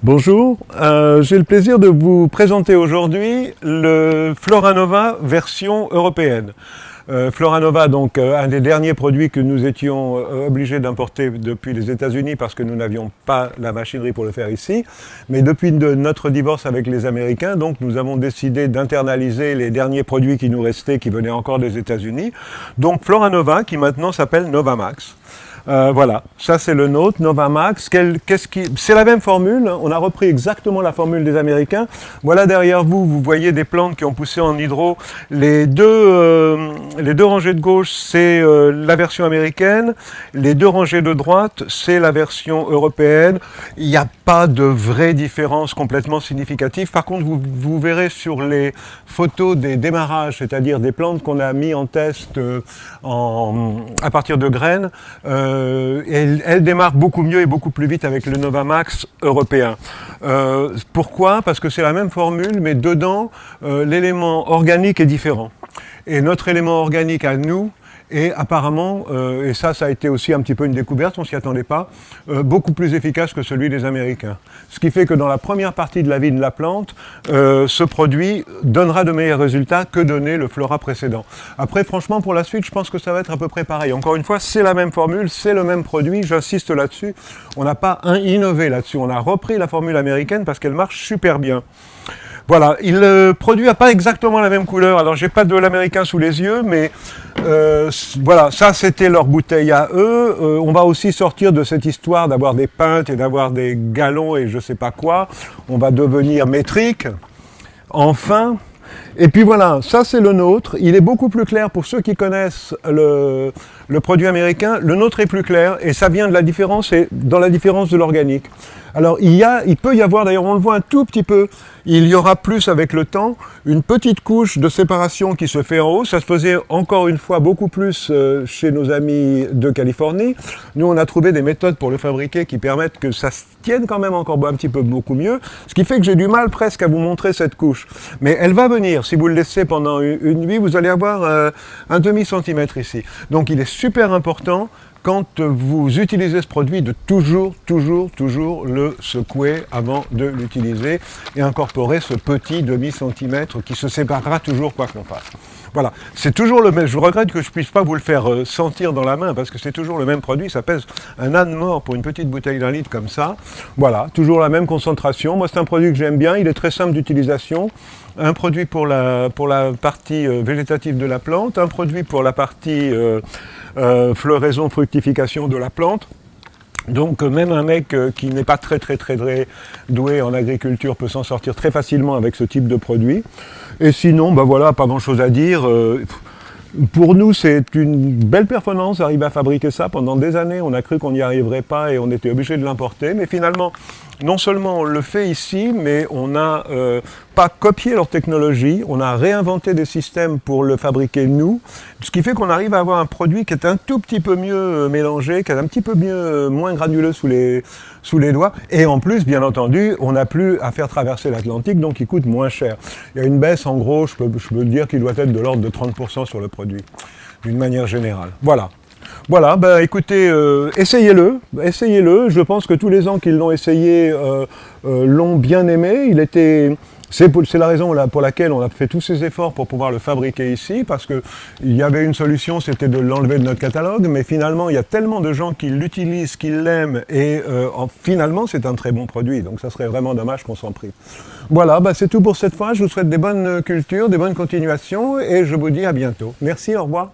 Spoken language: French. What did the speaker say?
Bonjour, j'ai le plaisir de vous présenter aujourd'hui le Floranova version européenne. Floranova, donc un des derniers produits que nous étions obligés d'importer depuis les États-Unis parce que nous n'avions pas la machinerie pour le faire ici. Mais depuis notre divorce avec les Américains, donc nous avons décidé d'internaliser les derniers produits qui nous restaient, qui venaient encore des États-Unis. Donc Floranova, qui maintenant s'appelle Novamax. Voilà, ça c'est le nôtre, Novamax. C'est la même formule, hein. On a repris exactement la formule des Américains. Voilà derrière vous, vous voyez des plantes qui ont poussé en hydro. Les deux rangées de gauche, c'est la version américaine. Les deux rangées de droite, c'est la version européenne. Il n'y a pas de vraie différence complètement significative. Par contre, vous verrez sur les photos des démarrages, c'est-à-dire des plantes qu'on a mis en test à partir de graines, elle démarre beaucoup mieux et beaucoup plus vite avec le Novamax européen. Pourquoi? Parce que c'est la même formule, mais dedans, l'élément organique est différent. Et notre élément organique à nous est apparemment, et ça a été aussi un petit peu une découverte, on ne s'y attendait pas, beaucoup plus efficace que celui des Américains. Ce qui fait que dans la première partie de la vie de la plante, ce produit donnera de meilleurs résultats que donnait le Flora précédent. Après, franchement, pour la suite, je pense que ça va être à peu près pareil. Encore une fois, c'est la même formule, c'est le même produit, j'insiste là-dessus. On n'a pas innové là-dessus, on a repris la formule américaine parce qu'elle marche super bien. Voilà, le produit n'a pas exactement la même couleur, alors j'ai pas de l'américain sous les yeux, mais voilà, ça c'était leur bouteille à eux. On va aussi sortir de cette histoire d'avoir des pintes et d'avoir des gallons et je sais pas quoi. On va devenir métrique, enfin. Et puis voilà, ça c'est le nôtre, il est beaucoup plus clair pour ceux qui connaissent le produit américain. Le nôtre est plus clair et ça vient de la différence et dans la différence de l'organique. Alors il peut y avoir, d'ailleurs on le voit un tout petit peu, il y aura plus avec le temps, une petite couche de séparation qui se fait en haut. Ça se faisait encore une fois beaucoup plus chez nos amis de Californie. Nous on a trouvé des méthodes pour le fabriquer qui permettent que ça se tienne quand même encore un petit peu beaucoup mieux. Ce qui fait que j'ai du mal presque à vous montrer cette couche. Mais elle va venir, si vous le laissez pendant une nuit, vous allez avoir un demi-centimètre ici. Donc il est super important quand vous utilisez ce produit, de toujours le secouer avant de l'utiliser et incorporer ce petit demi-centimètre qui se séparera toujours quoi qu'on fasse. Voilà, c'est toujours le même. Je regrette que je ne puisse pas vous le faire sentir dans la main parce que c'est toujours le même produit. Ça pèse un âne mort pour une petite bouteille d'1 litre comme ça. Voilà, toujours la même concentration. Moi, c'est un produit que j'aime bien. Il est très simple d'utilisation. Un produit pour la partie végétative de la plante, un produit pour la partie floraison, fructification de la plante. Donc même un mec qui n'est pas très doué en agriculture peut s'en sortir très facilement avec ce type de produit. Et sinon, ben voilà, pas grand chose à dire. Pour nous, c'est une belle performance d'arriver à fabriquer ça. Pendant des années, on a cru qu'on n'y arriverait pas et on était obligé de l'importer. Mais finalement, non seulement on le fait ici, mais on n'a pas copié leur technologie, on a réinventé des systèmes pour le fabriquer nous, ce qui fait qu'on arrive à avoir un produit qui est un tout petit peu mieux mélangé, qui est un petit peu moins granuleux sous les doigts. Et en plus, bien entendu, on n'a plus à faire traverser l'Atlantique, donc il coûte moins cher. Il y a une baisse, en gros, je peux dire qu'il doit être de l'ordre de 30% sur le produit, d'une manière générale. Voilà. Voilà, ben écoutez, essayez-le. Je pense que tous les gens qui l'ont essayé l'ont bien aimé. C'est la raison pour laquelle on a fait tous ces efforts pour pouvoir le fabriquer ici, parce qu'il y avait une solution, c'était de l'enlever de notre catalogue, mais finalement, il y a tellement de gens qui l'utilisent, qui l'aiment, et finalement, c'est un très bon produit. Donc ça serait vraiment dommage qu'on s'en prive. Voilà, ben, c'est tout pour cette fois. Je vous souhaite des bonnes cultures, des bonnes continuations, et je vous dis à bientôt. Merci, au revoir.